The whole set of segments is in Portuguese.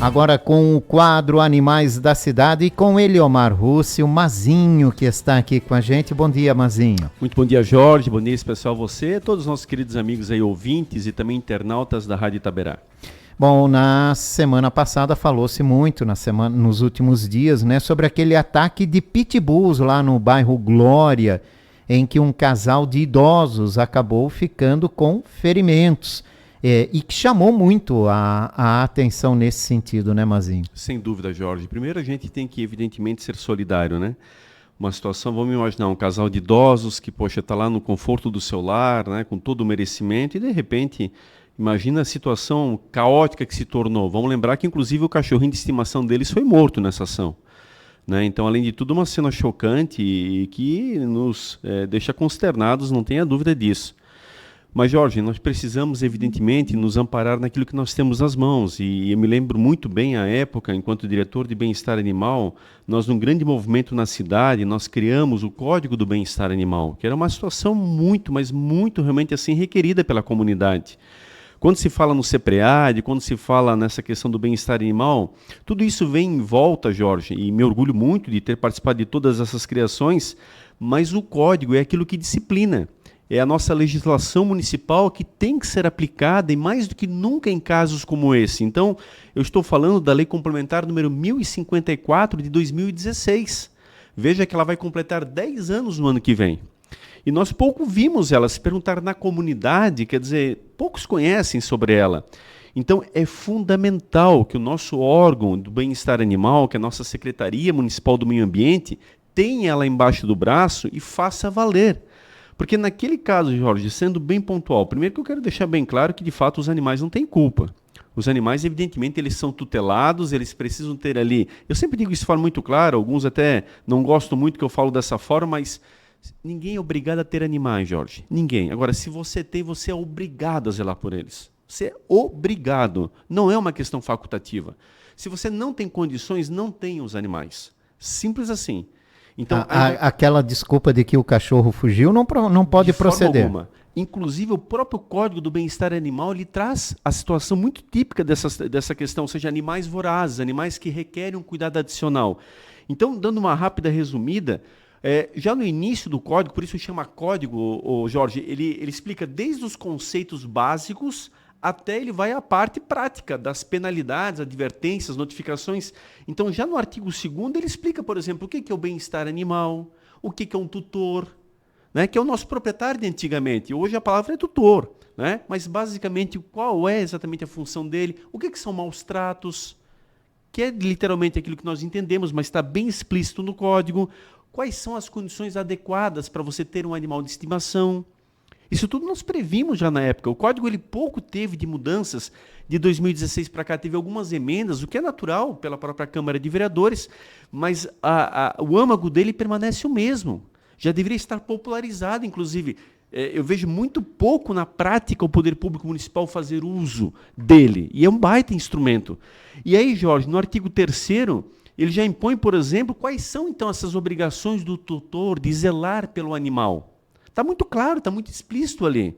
Agora com o quadro Animais da Cidade e com Eliomar Russi, o Mazinho, que está aqui com a gente. Bom dia, Mazinho. Muito bom dia, Jorge. Bom dia especial a você, todos os nossos queridos amigos aí, ouvintes e também internautas da Rádio Itaberá. Bom, na semana passada falou-se muito, nos últimos dias, né, sobre aquele ataque de pitbulls lá no bairro Glória, em que um casal de idosos acabou ficando com ferimentos. E que chamou muito a atenção nesse sentido, né, Mazinho? Sem dúvida, Jorge. Primeiro a gente tem que, evidentemente, ser solidário, né? Uma situação, vamos imaginar, um casal de idosos que, poxa, está lá no conforto do seu lar, né, com todo o merecimento, e de repente, imagina a situação caótica que se tornou. Vamos lembrar que, inclusive, o cachorrinho de estimação deles foi morto nessa ação. Né? Então, além de tudo, uma cena chocante e que nos deixa consternados, não tenha dúvida disso. Mas, Jorge, nós precisamos, evidentemente, nos amparar naquilo que nós temos nas mãos. E eu me lembro muito bem, à época, enquanto diretor de bem-estar animal, nós, num grande movimento na cidade, nós criamos o Código do Bem-Estar Animal, que era uma situação muito, mas muito realmente assim requerida pela comunidade. Quando se fala no CEPREAD, quando se fala nessa questão do bem-estar animal, tudo isso vem em volta, Jorge, e me orgulho muito de ter participado de todas essas criações, mas o Código é aquilo que disciplina. É a nossa legislação municipal que tem que ser aplicada e mais do que nunca em casos como esse. Então, eu estou falando da Lei Complementar número 1054 de 2016. Veja que ela vai completar 10 anos no ano que vem. E nós pouco vimos ela, se perguntar na comunidade, quer dizer, poucos conhecem sobre ela. Então, é fundamental que o nosso órgão do bem-estar animal, que é a nossa Secretaria Municipal do Meio Ambiente, tenha ela embaixo do braço e faça valer. Porque naquele caso, Jorge, sendo bem pontual, primeiro que eu quero deixar bem claro que, de fato, os animais não têm culpa. Os animais, evidentemente, eles são tutelados, eles precisam ter ali... Eu sempre digo isso de forma muito clara, alguns até não gostam muito que eu falo dessa forma, mas ninguém é obrigado a ter animais, Jorge. Ninguém. Agora, se você tem, você é obrigado a zelar por eles. Você é obrigado. Não é uma questão facultativa. Se você não tem condições, não tenha os animais. Simples assim. Então, aquela desculpa de que o cachorro fugiu não pode proceder. Alguma. Inclusive, o próprio Código do Bem-Estar Animal ele traz a situação muito típica dessa questão, ou seja, animais vorazes, animais que requerem um cuidado adicional. Então, dando uma rápida resumida, já no início do Código, por isso chama Código, Jorge, ele explica desde os conceitos básicos até ele vai à parte prática das penalidades, advertências, notificações. Então, já no artigo 2º, ele explica, por exemplo, o que é o bem-estar animal, o que é um tutor, né, que é o nosso proprietário de antigamente. Hoje a palavra é tutor, né, mas basicamente qual é exatamente a função dele, o que são maus tratos, que é literalmente aquilo que nós entendemos, mas está bem explícito no código, quais são as condições adequadas para você ter um animal de estimação. Isso tudo nós previmos já na época. O código ele pouco teve de mudanças. De 2016 para cá teve algumas emendas, o que é natural pela própria Câmara de Vereadores, mas o âmago dele permanece o mesmo. Já deveria estar popularizado, inclusive. Eu vejo muito pouco na prática o Poder Público Municipal fazer uso dele. E é um baita instrumento. E aí, Jorge, no artigo 3º, ele já impõe, por exemplo, quais são então essas obrigações do tutor de zelar pelo animal. Está muito claro, está muito explícito ali.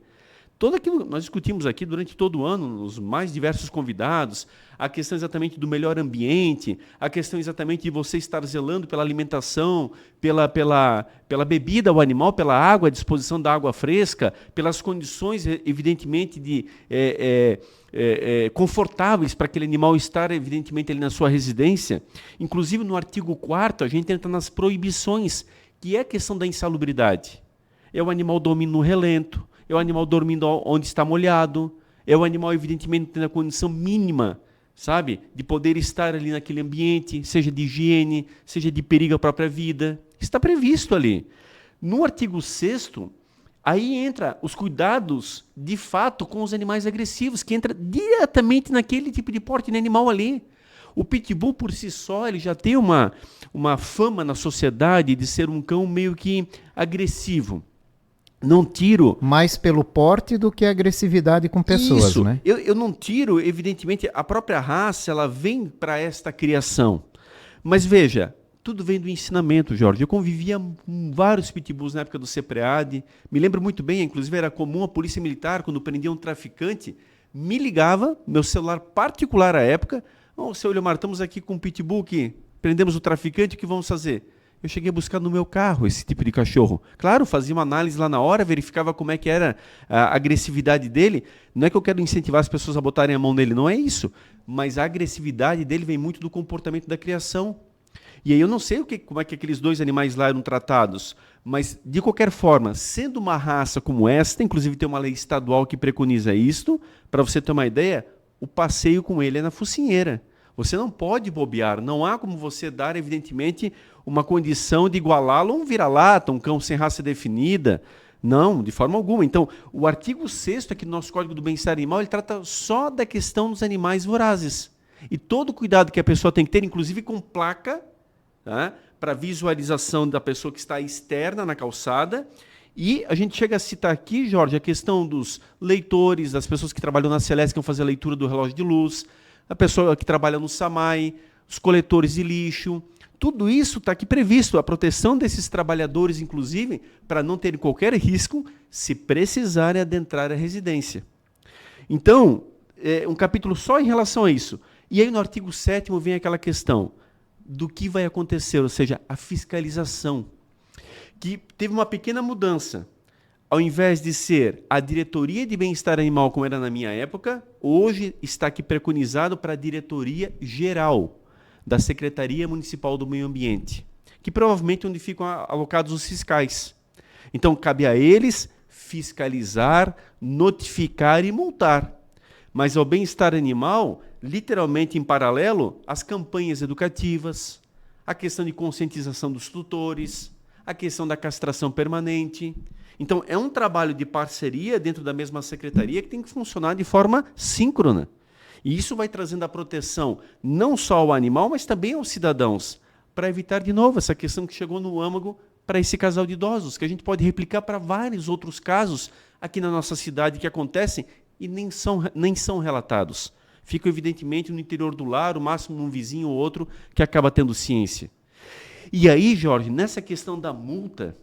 Tudo aquilo que nós discutimos aqui durante todo o ano, os mais diversos convidados, a questão exatamente do melhor ambiente, a questão exatamente de você estar zelando pela alimentação, pela bebida ao animal, pela água, a disposição da água fresca, pelas condições, evidentemente, confortáveis para aquele animal estar, evidentemente, ali na sua residência. Inclusive, no artigo 4º, a gente entra nas proibições, que é a questão da insalubridade. É o animal dormindo no relento, é o animal dormindo onde está molhado, é o animal, evidentemente, tendo a condição mínima, sabe, de poder estar ali naquele ambiente, seja de higiene, seja de perigo à própria vida. Está previsto ali. No artigo 6º, aí entra os cuidados, de fato, com os animais agressivos, que entra diretamente naquele tipo de porte de animal ali. O pitbull, por si só, ele já tem uma fama na sociedade de ser um cão meio que agressivo. Não tiro... Mais pelo porte do que a agressividade com pessoas, isso, né? Eu não tiro, evidentemente, a própria raça, ela vem para esta criação. Mas veja, tudo vem do ensinamento, Jorge. Eu convivia com vários pitbulls na época do CEPREAD. Me lembro muito bem, inclusive era comum a polícia militar, quando prendia um traficante, me ligava, meu celular particular à época, Oh, seu Eliomar, estamos aqui com um pitbull que prendemos o traficante, o que vamos fazer? Eu cheguei a buscar no meu carro esse tipo de cachorro. Claro, fazia uma análise lá na hora, verificava como é que era a agressividade dele. Não é que eu quero incentivar as pessoas a botarem a mão nele, não é isso. Mas a agressividade dele vem muito do comportamento da criação. E aí eu não sei como é que aqueles dois animais lá eram tratados, mas de qualquer forma, sendo uma raça como esta, inclusive tem uma lei estadual que preconiza isto, para você ter uma ideia, o passeio com ele é na focinheira. Você não pode bobear, não há como você dar, evidentemente, uma condição de igualá-lo a um vira-lata, um cão sem raça definida. Não, de forma alguma. Então, o artigo 6º aqui do nosso Código do Bem-Estar Animal, ele trata só da questão dos animais vorazes. E todo o cuidado que a pessoa tem que ter, inclusive com placa, tá? Para visualização da pessoa que está externa na calçada. E a gente chega a citar aqui, Jorge, a questão dos leitores, das pessoas que trabalham na Celeste, que vão fazer a leitura do relógio de luz, a pessoa que trabalha no SAMAI, os coletores de lixo. Tudo isso está aqui previsto, a proteção desses trabalhadores, inclusive, para não terem qualquer risco se precisarem adentrar a residência. Então, um capítulo só em relação a isso. E aí no artigo 7º vem aquela questão do que vai acontecer, ou seja, a fiscalização, que teve uma pequena mudança. Ao invés de ser a Diretoria de Bem-Estar Animal, como era na minha época, hoje está aqui preconizado para a Diretoria Geral da Secretaria Municipal do Meio Ambiente, que provavelmente é onde ficam alocados os fiscais. Então, cabe a eles fiscalizar, notificar e multar. Mas ao bem-estar animal, literalmente em paralelo, as campanhas educativas, a questão de conscientização dos tutores, a questão da castração permanente. Então, é um trabalho de parceria dentro da mesma secretaria que tem que funcionar de forma síncrona. E isso vai trazendo a proteção não só ao animal, mas também aos cidadãos, para evitar, de novo, essa questão que chegou no âmago para esse casal de idosos, que a gente pode replicar para vários outros casos aqui na nossa cidade que acontecem e nem são relatados. Ficam, evidentemente, no interior do lar, o máximo um vizinho ou outro que acaba tendo ciência. E aí, Jorge, nessa questão da multa,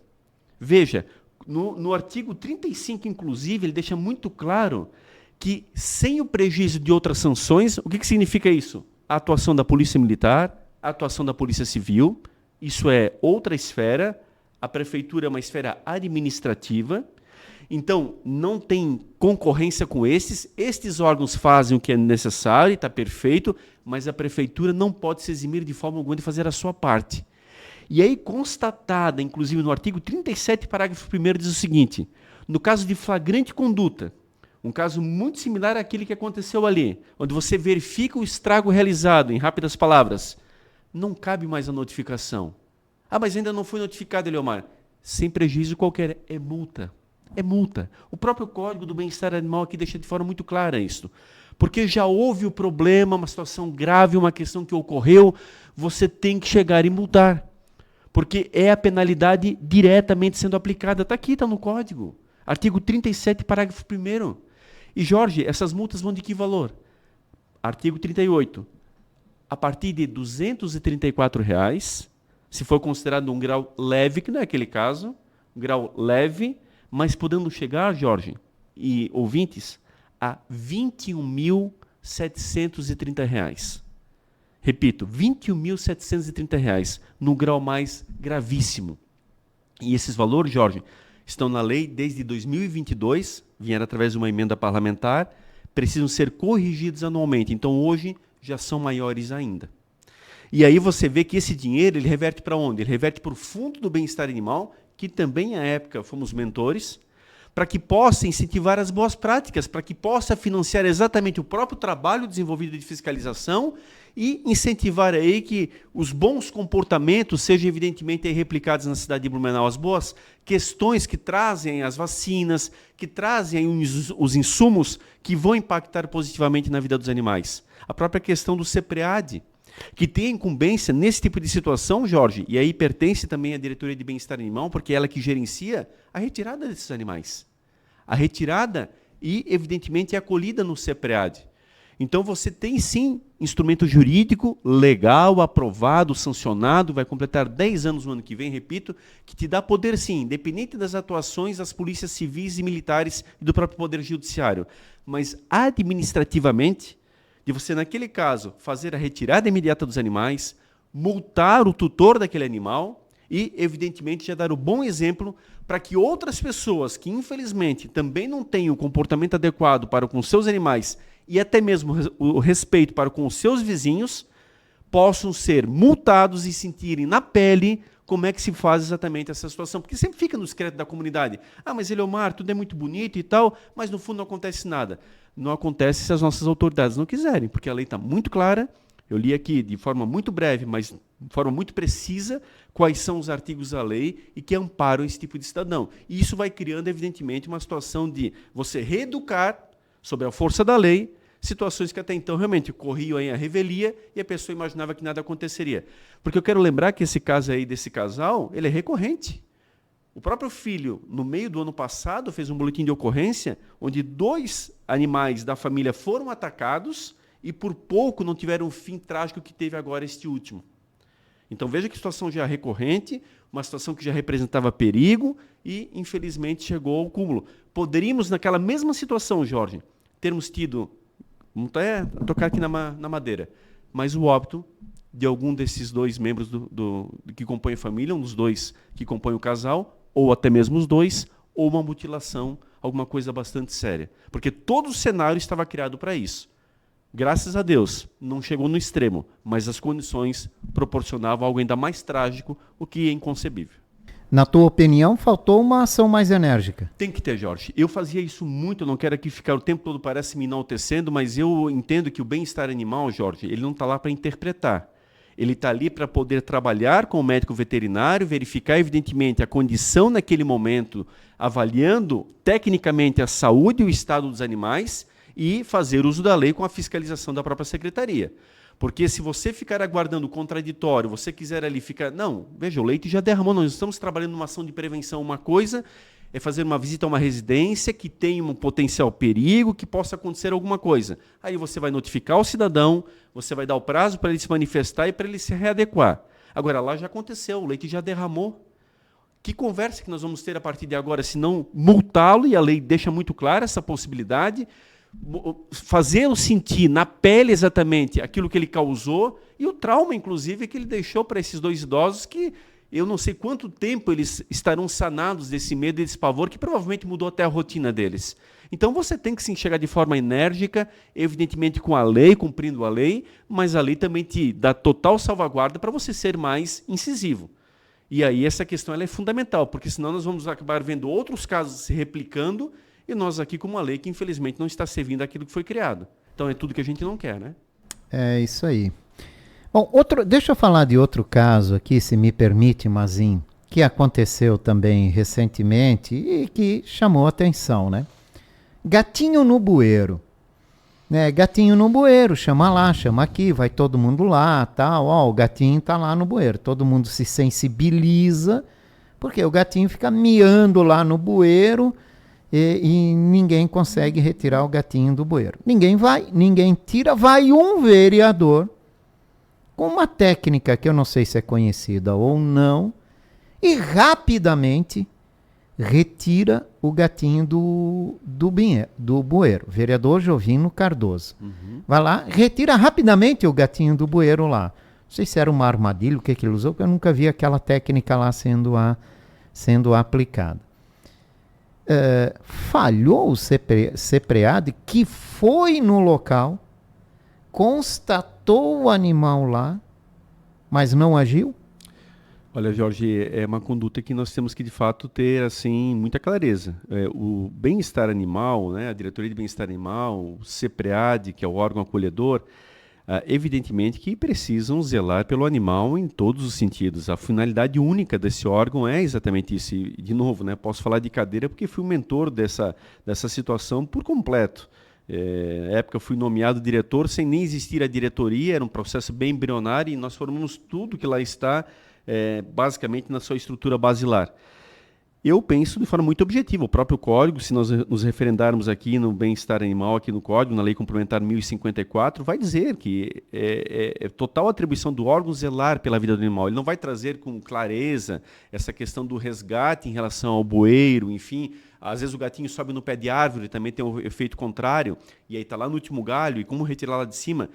veja, no artigo 35, inclusive, ele deixa muito claro que, sem o prejuízo de outras sanções, o que significa isso? A atuação da Polícia Militar, a atuação da Polícia Civil, isso é outra esfera, a Prefeitura é uma esfera administrativa, então não tem concorrência com estes órgãos fazem o que é necessário, está perfeito, mas a Prefeitura não pode se eximir de forma alguma de fazer a sua parte. E aí, constatada, inclusive no artigo 37, parágrafo 1º, diz o seguinte: no caso de flagrante conduta, um caso muito similar àquele que aconteceu ali, onde você verifica o estrago realizado, em rápidas palavras, não cabe mais a notificação. Ah, mas ainda não foi notificado, Eliomar. Sem prejuízo qualquer, é multa. É multa. O próprio Código do Bem-Estar Animal aqui deixa de forma muito clara isso. Porque já houve o problema, uma situação grave, uma questão que ocorreu, você tem que chegar e multar. Porque é a penalidade diretamente sendo aplicada. Está aqui, está no Código. Artigo 37, parágrafo 1º. E, Jorge, essas multas vão de que valor? Artigo 38. A partir de R$ 234, se for considerado um grau leve, que não é aquele caso, um grau leve, mas podendo chegar, Jorge e ouvintes, a R$ 21.730. Repito, R$ 21.730, no grau mais gravíssimo. E esses valores, Jorge, estão na lei desde 2022, vieram através de uma emenda parlamentar, precisam ser corrigidos anualmente. Então, hoje, já são maiores ainda. E aí você vê que esse dinheiro, ele reverte para onde? Ele reverte para o Fundo do Bem-Estar Animal, que também, à época, fomos mentores, para que possa incentivar as boas práticas, para que possa financiar exatamente o próprio trabalho desenvolvido de fiscalização e incentivar aí que os bons comportamentos sejam evidentemente aí replicados na cidade de Blumenau, as boas questões que trazem as vacinas, que trazem os insumos que vão impactar positivamente na vida dos animais. A própria questão do CEPREAD, que tem a incumbência nesse tipo de situação, Jorge, e aí pertence também à Diretoria de Bem-Estar Animal, porque é ela que gerencia a retirada desses animais. A retirada e, evidentemente, a acolhida no CEPREAD. Então, você tem, sim, instrumento jurídico, legal, aprovado, sancionado, vai completar 10 anos no ano que vem, repito, que te dá poder, sim, independente das atuações das polícias civis e militares e do próprio Poder Judiciário. Mas, administrativamente, de você, naquele caso, fazer a retirada imediata dos animais, multar o tutor daquele animal e, evidentemente, já dar o bom exemplo para que outras pessoas que, infelizmente, também não têm o comportamento adequado para com seus animais e até mesmo o respeito para com os seus vizinhos, possam ser multados e sentirem na pele como é que se faz exatamente essa situação. Porque sempre fica no secreto da comunidade. Ah, mas Eleomar, tudo é muito bonito e tal, mas no fundo não acontece nada. Não acontece se as nossas autoridades não quiserem, porque a lei está muito clara. Eu li aqui de forma muito breve, mas de forma muito precisa, quais são os artigos da lei e que amparam esse tipo de cidadão. E isso vai criando, evidentemente, uma situação de você reeducar, sob a força da lei, situações que até então realmente corriam aí a revelia e a pessoa imaginava que nada aconteceria. Porque eu quero lembrar que esse caso aí desse casal, ele é recorrente. O próprio filho, no meio do ano passado, fez um boletim de ocorrência onde 2 animais da família foram atacados e por pouco não tiveram o fim trágico que teve agora este último. Então veja que situação já recorrente, uma situação que já representava perigo e, infelizmente, chegou ao cúmulo. Poderíamos, naquela mesma situação, Jorge, termos tido, vamos até tocar aqui na madeira, mas o óbito de algum desses 2 membros que compõem a família, um dos 2 que compõem o casal, ou até mesmo os 2, ou uma mutilação, alguma coisa bastante séria. Porque todo o cenário estava criado para isso. Graças a Deus, não chegou no extremo, mas as condições proporcionavam algo ainda mais trágico, o que é inconcebível. Na tua opinião, faltou uma ação mais enérgica? Tem que ter, Jorge. Eu fazia isso muito, eu não quero aqui ficar o tempo todo parece me enaltecendo, mas eu entendo que o bem-estar animal, Jorge, ele não está lá para interpretar. Ele está ali para poder trabalhar com o médico veterinário, verificar, evidentemente, a condição naquele momento, avaliando tecnicamente a saúde e o estado dos animais, e fazer uso da lei com a fiscalização da própria secretaria. Porque se você ficar aguardando o contraditório, você quiser ali ficar... Não, veja, o leite já derramou, nós estamos trabalhando numa ação de prevenção. Uma coisa é fazer uma visita a uma residência que tem um potencial perigo, que possa acontecer alguma coisa. Aí você vai notificar o cidadão, você vai dar o prazo para ele se manifestar e para ele se readequar. Agora, lá já aconteceu, o leite já derramou. Que conversa que nós vamos ter a partir de agora, se não multá-lo, e a lei deixa muito clara essa possibilidade, fazê-lo sentir na pele exatamente aquilo que ele causou e o trauma, inclusive, que ele deixou para esses 2 idosos que eu não sei quanto tempo eles estarão sanados desse medo e desse pavor que provavelmente mudou até a rotina deles. Então você tem que se enxergar de forma enérgica, evidentemente com a lei, cumprindo a lei, mas a lei também te dá total salvaguarda para você ser mais incisivo. E aí essa questão ela é fundamental, porque senão nós vamos acabar vendo outros casos se replicando e nós aqui com uma lei que, infelizmente, não está servindo aquilo que foi criado. Então, é tudo que a gente não quer, né? É isso aí. Bom, deixa eu falar de outro caso aqui, se me permite, Mazin, que aconteceu também recentemente e que chamou atenção, né? Gatinho no bueiro. Né? Gatinho no bueiro, chama lá, chama aqui, vai todo mundo lá, tal. Ó, o gatinho tá lá no bueiro. Todo mundo se sensibiliza, porque o gatinho fica miando lá no bueiro, e ninguém consegue retirar o gatinho do bueiro. Ninguém vai, ninguém tira, vai um vereador com uma técnica que eu não sei se é conhecida ou não, e rapidamente retira o gatinho do bueiro. Vereador Jovino Cardoso. Uhum. Vai lá, retira rapidamente o gatinho do bueiro lá. Não sei se era uma armadilha, o que ele usou, porque eu nunca vi aquela técnica lá sendo aplicada. Falhou o CPREAD, que foi no local, constatou o animal lá, mas não agiu? Olha, Jorge, é uma conduta que nós temos que, de fato, ter assim, muita clareza. O bem-estar animal, né, a Diretoria de Bem-Estar Animal, o CPREAD, que é o órgão acolhedor, evidentemente que precisam zelar pelo animal em todos os sentidos. A finalidade única desse órgão é exatamente isso. E, de novo, né, posso falar de cadeira porque fui o mentor dessa situação por completo. Na época eu fui nomeado diretor sem nem existir a diretoria, era um processo bem embrionário e nós formamos tudo que lá está, basicamente na sua estrutura basilar. Eu penso de forma muito objetiva. O próprio Código, se nós nos referendarmos aqui no bem-estar animal, aqui no Código, na Lei Complementar 1054, vai dizer que é total atribuição do órgão zelar pela vida do animal. Ele não vai trazer com clareza essa questão do resgate em relação ao bueiro, enfim. Às vezes o gatinho sobe no pé de árvore, também tem um efeito contrário, e aí está lá no último galho, e como retirar lá de cima?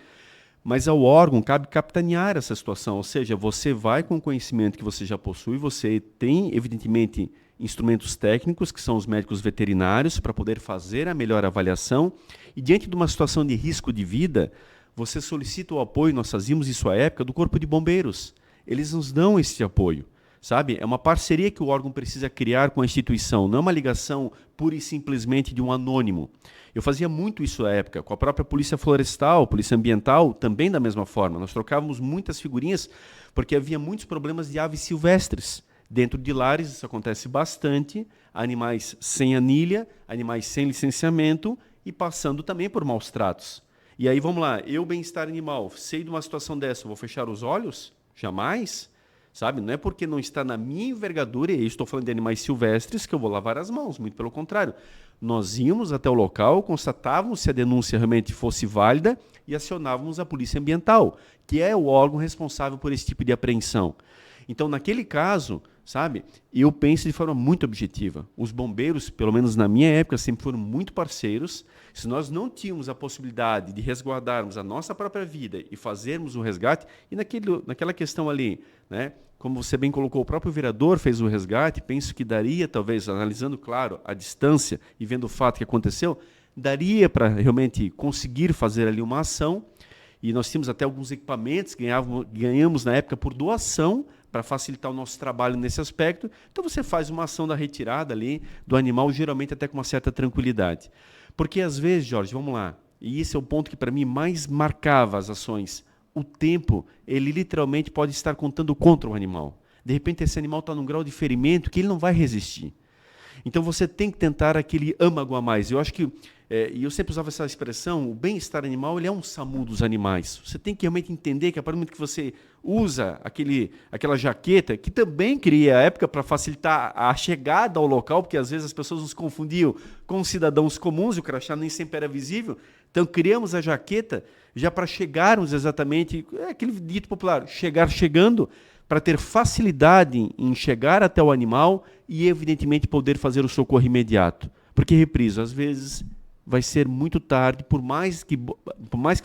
Mas ao órgão cabe capitanear essa situação, ou seja, você vai com o conhecimento que você já possui, você tem, evidentemente, instrumentos técnicos, que são os médicos veterinários, para poder fazer a melhor avaliação, e diante de uma situação de risco de vida, você solicita o apoio, nós fazíamos isso à época, do Corpo de Bombeiros. Eles nos dão esse apoio, sabe? É uma parceria que o órgão precisa criar com a instituição, não é uma ligação pura e simplesmente de um anônimo. Eu fazia muito isso à época, com a própria Polícia Florestal, Polícia Ambiental, também da mesma forma. Nós trocávamos muitas figurinhas, porque havia muitos problemas de aves silvestres. Dentro de lares isso acontece bastante, animais sem anilha, animais sem licenciamento e passando também por maus tratos. E aí vamos lá, eu bem-estar animal, sei de uma situação dessa, vou fechar os olhos? Jamais, sabe? Não é porque não está na minha envergadura, e eu estou falando de animais silvestres, que eu vou lavar as mãos, muito pelo contrário. Nós íamos até o local, constatávamos se a denúncia realmente fosse válida e acionávamos a Polícia Ambiental, que é o órgão responsável por esse tipo de apreensão. Então, naquele caso, sabe, eu penso de forma muito objetiva. Os bombeiros, pelo menos na minha época, sempre foram muito parceiros. Se nós não tínhamos a possibilidade de resguardarmos a nossa própria vida e fazermos um resgate, e naquela questão ali, né, como você bem colocou, o próprio vereador fez o resgate, penso que daria, talvez, analisando, claro, a distância e vendo o fato que aconteceu, daria para realmente conseguir fazer ali uma ação. E nós tínhamos até alguns equipamentos, ganhamos na época por doação, para facilitar o nosso trabalho nesse aspecto. Então você faz uma ação da retirada ali do animal, geralmente até com uma certa tranquilidade. Porque às vezes, Jorge, vamos lá, e esse é o ponto que para mim mais marcava as ações, o tempo, ele literalmente pode estar contando contra o animal. De repente esse animal está num grau de ferimento que ele não vai resistir. Então você tem que tentar aquele âmago a mais. Eu acho que, e eu sempre usava essa expressão, o bem-estar animal ele é um SAMU dos animais. Você tem que realmente entender que a partir do momento que você usa aquela jaqueta, que também cria a época para facilitar a chegada ao local, porque às vezes as pessoas nos confundiam com cidadãos comuns, e o crachá nem sempre era visível. Então criamos a jaqueta já para chegarmos exatamente, aquele dito popular, chegar chegando, para ter facilidade em chegar até o animal e, evidentemente, poder fazer o socorro imediato. Porque, repriso, às vezes vai ser muito tarde, por mais que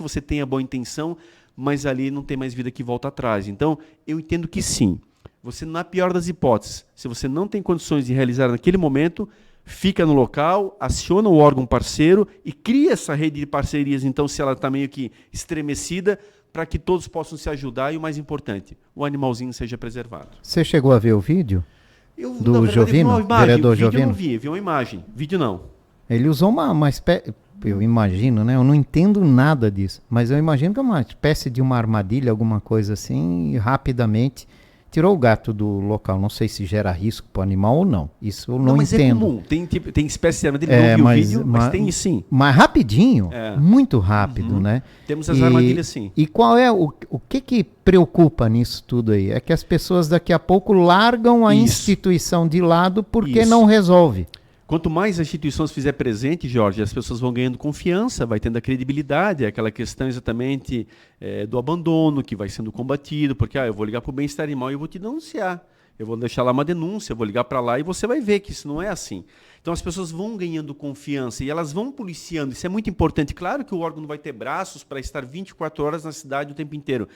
você tenha boa intenção, mas ali não tem mais vida que volta atrás. Então, eu entendo que sim. Você, na pior das hipóteses, se você não tem condições de realizar naquele momento, fica no local, aciona o órgão parceiro e cria essa rede de parcerias, então, se ela está meio que estremecida, para que todos possam se ajudar e, o mais importante, o animalzinho seja preservado. Você chegou a ver o vídeo do Jovino, vereador Jovino? Eu não vi uma imagem, vídeo não. Ele usou uma espécie, eu imagino, né? Eu não entendo nada disso, mas eu imagino que é uma espécie de uma armadilha, alguma coisa assim, e rapidamente tirou o gato do local. Não sei se gera risco para o animal ou não. Isso eu não mas entendo. É comum. Tem espécie de armadilha, não vi o vídeo, mas tem sim. Mas rapidinho, muito rápido, né? Temos as armadilhas sim. E qual é o que preocupa nisso tudo aí? É que as pessoas daqui a pouco largam a instituição de lado porque não resolve. Quanto mais a instituição se fizer presente, Jorge, as pessoas vão ganhando confiança, vai tendo a credibilidade, aquela questão exatamente do abandono que vai sendo combatido, porque eu vou ligar para o bem-estar animal e eu vou te denunciar. Eu vou deixar lá uma denúncia, eu vou ligar para lá e você vai ver que isso não é assim. Então as pessoas vão ganhando confiança e elas vão policiando, isso é muito importante. Claro que o órgão não vai ter braços para estar 24 horas na cidade o tempo inteiro.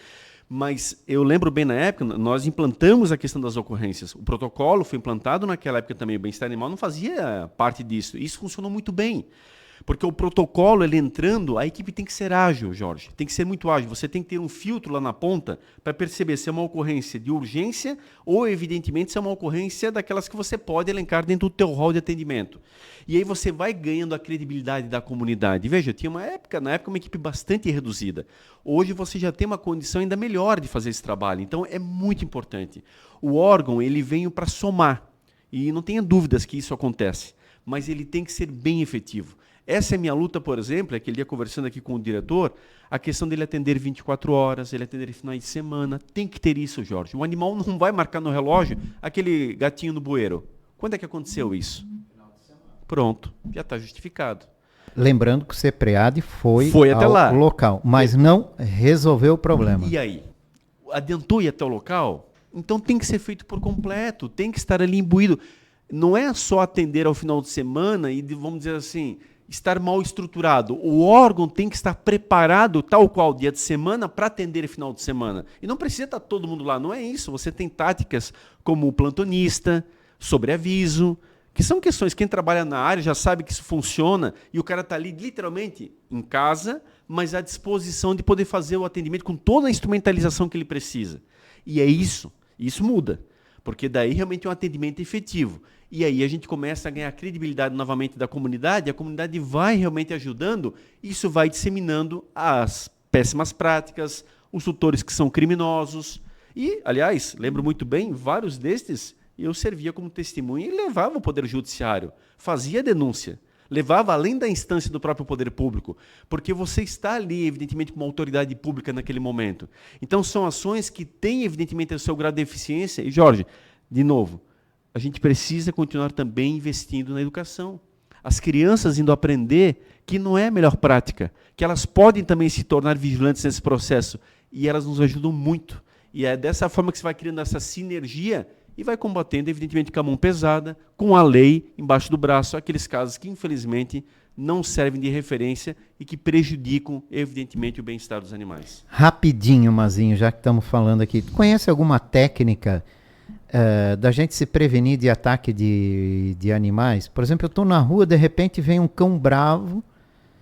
Mas eu lembro bem na época, nós implantamos a questão das ocorrências. O protocolo foi implantado naquela época também, o bem-estar animal não fazia parte disso. Isso funcionou muito bem. Porque o protocolo, ele entrando, a equipe tem que ser ágil, Jorge. Tem que ser muito ágil. Você tem que ter um filtro lá na ponta para perceber se é uma ocorrência de urgência ou, evidentemente, se é uma ocorrência daquelas que você pode elencar dentro do teu rol de atendimento. E aí você vai ganhando a credibilidade da comunidade. Veja, tinha na época uma equipe bastante reduzida. Hoje você já tem uma condição ainda melhor de fazer esse trabalho. Então, é muito importante. O órgão, ele veio para somar. E não tenha dúvidas que isso acontece. Mas ele tem que ser bem efetivo. Essa é a minha luta, por exemplo, aquele dia conversando aqui com o diretor, a questão dele atender 24 horas, ele atender finais de semana. Tem que ter isso, Jorge. O animal não vai marcar no relógio aquele gatinho no bueiro. Quando é que aconteceu isso? Pronto, já está justificado. Lembrando que o CEPREAD foi até ao lá. local, mas não resolveu o problema. E aí? Adiantou ir até o local? Então tem que ser feito por completo, tem que estar ali imbuído. Não é só atender ao final de semana e, vamos dizer assim, estar mal estruturado. O órgão tem que estar preparado, tal qual dia de semana, para atender final de semana. E não precisa estar todo mundo lá, não é isso. Você tem táticas como o plantonista, sobreaviso, que são questões, quem trabalha na área já sabe que isso funciona e o cara está ali literalmente em casa, mas à disposição de poder fazer o atendimento com toda a instrumentalização que ele precisa. E é isso muda, porque daí realmente é um atendimento efetivo. E aí a gente começa a ganhar credibilidade novamente da comunidade, a comunidade vai realmente ajudando, isso vai disseminando as péssimas práticas, os tutores que são criminosos. E, aliás, lembro muito bem, vários destes eu servia como testemunha e levava ao Poder Judiciário, fazia denúncia, levava além da instância do próprio poder público, porque você está ali, evidentemente, como autoridade pública naquele momento. Então, são ações que têm, evidentemente, o seu grau de eficiência. E, Jorge, de novo, a gente precisa continuar também investindo na educação. As crianças indo aprender que não é a melhor prática, que elas podem também se tornar vigilantes nesse processo, e elas nos ajudam muito. E é dessa forma que você vai criando essa sinergia e vai combatendo, evidentemente, com a mão pesada, com a lei embaixo do braço, aqueles casos que, infelizmente, não servem de referência e que prejudicam, evidentemente, o bem-estar dos animais. Rapidinho, Mazinho, já que estamos falando aqui, tu conhece alguma técnica da gente se prevenir de ataque de animais? Por exemplo, eu estou na rua, de repente vem um cão bravo,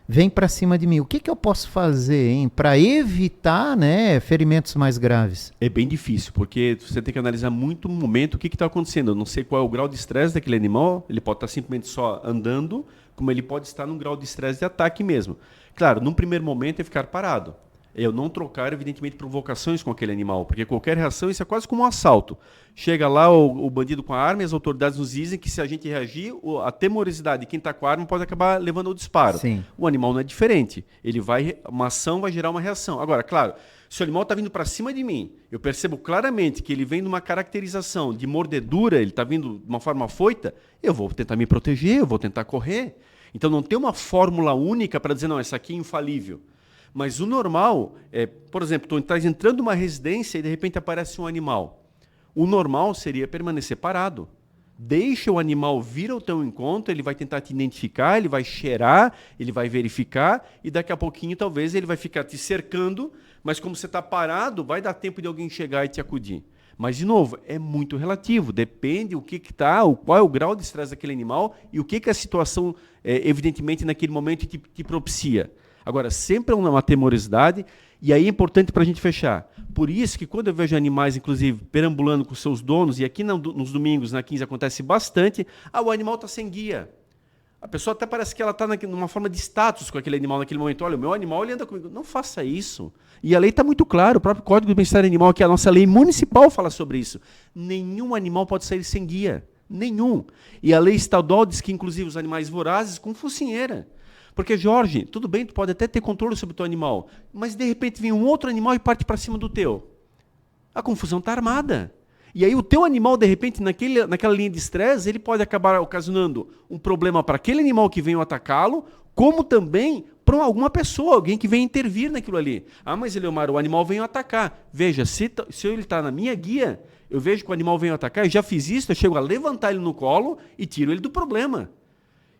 vem para cima de mim. O que eu posso fazer para evitar, né, ferimentos mais graves? É bem difícil, porque você tem que analisar muito o momento, o que está acontecendo. Eu não sei qual é o grau de estresse daquele animal, ele pode estar simplesmente só andando, como ele pode estar num grau de estresse de ataque mesmo. Claro, num primeiro momento é ficar parado. Eu não trocar, evidentemente, provocações com aquele animal, porque qualquer reação, isso é quase como um assalto. Chega lá o bandido com a arma e as autoridades nos dizem que se a gente reagir, a temorosidade de quem está com a arma pode acabar levando ao disparo. Sim. O animal não é diferente. Uma ação vai gerar uma reação. Agora, claro, se o animal está vindo para cima de mim, eu percebo claramente que ele vem numa caracterização de mordedura, ele está vindo de uma forma afoita, eu vou tentar me proteger, eu vou tentar correr. Então não tem uma fórmula única para dizer, não, essa aqui é infalível. Mas o normal é, por exemplo, tu estás entrando numa residência e de repente aparece um animal. O normal seria permanecer parado. Deixa o animal vir ao teu encontro, ele vai tentar te identificar, ele vai cheirar, ele vai verificar e daqui a pouquinho talvez ele vai ficar te cercando, mas como você está parado, vai dar tempo de alguém chegar e te acudir. Mas, de novo, é muito relativo, depende qual é o grau de estresse daquele animal e o que a situação, evidentemente, naquele momento te propicia. Agora, sempre é uma temorosidade, e aí é importante para a gente fechar. Por isso que quando eu vejo animais, inclusive, perambulando com seus donos, e aqui nos domingos, na 15, acontece bastante, o animal está sem guia. A pessoa até parece que ela está numa forma de status com aquele animal naquele momento. Olha, o meu animal ele anda comigo. Não faça isso. E a lei está muito clara, o próprio Código do Bem-Estar Animal, que é a nossa lei municipal, fala sobre isso. Nenhum animal pode sair sem guia. Nenhum. E a lei estadual diz que, inclusive, os animais vorazes com focinheira. Porque, Jorge, tudo bem, tu pode até ter controle sobre o teu animal, mas de repente vem um outro animal e parte para cima do teu. A confusão está armada. E aí o teu animal, de repente, naquela linha de estresse, ele pode acabar ocasionando um problema para aquele animal que veio atacá-lo, como também para alguma pessoa, alguém que vem intervir naquilo ali. Mas, Eleomar, o animal veio atacar. Veja, se ele está na minha guia, eu vejo que o animal veio atacar, eu já fiz isso, eu chego a levantar ele no colo e tiro ele do problema.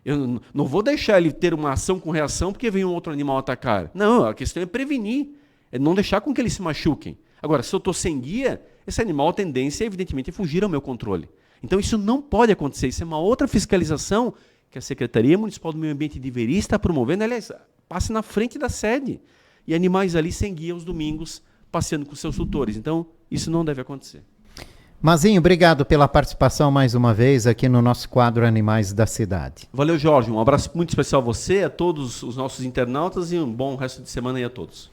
Eu não vou deixar ele ter uma ação com reação porque vem um outro animal atacar. Não, a questão é prevenir, é não deixar com que eles se machuquem. Agora, se eu estou sem guia, esse animal, a tendência, evidentemente, é fugir ao meu controle. Então, isso não pode acontecer. Isso é uma outra fiscalização que a Secretaria Municipal do Meio Ambiente deveria estar promovendo. Aliás, passe na frente da sede. E animais ali sem guia aos domingos, passeando com seus tutores. Então, isso não deve acontecer. Mazinho, obrigado pela participação mais uma vez aqui no nosso quadro Animais da Cidade. Valeu, Jorge. Um abraço muito especial a você, a todos os nossos internautas e um bom resto de semana aí a todos.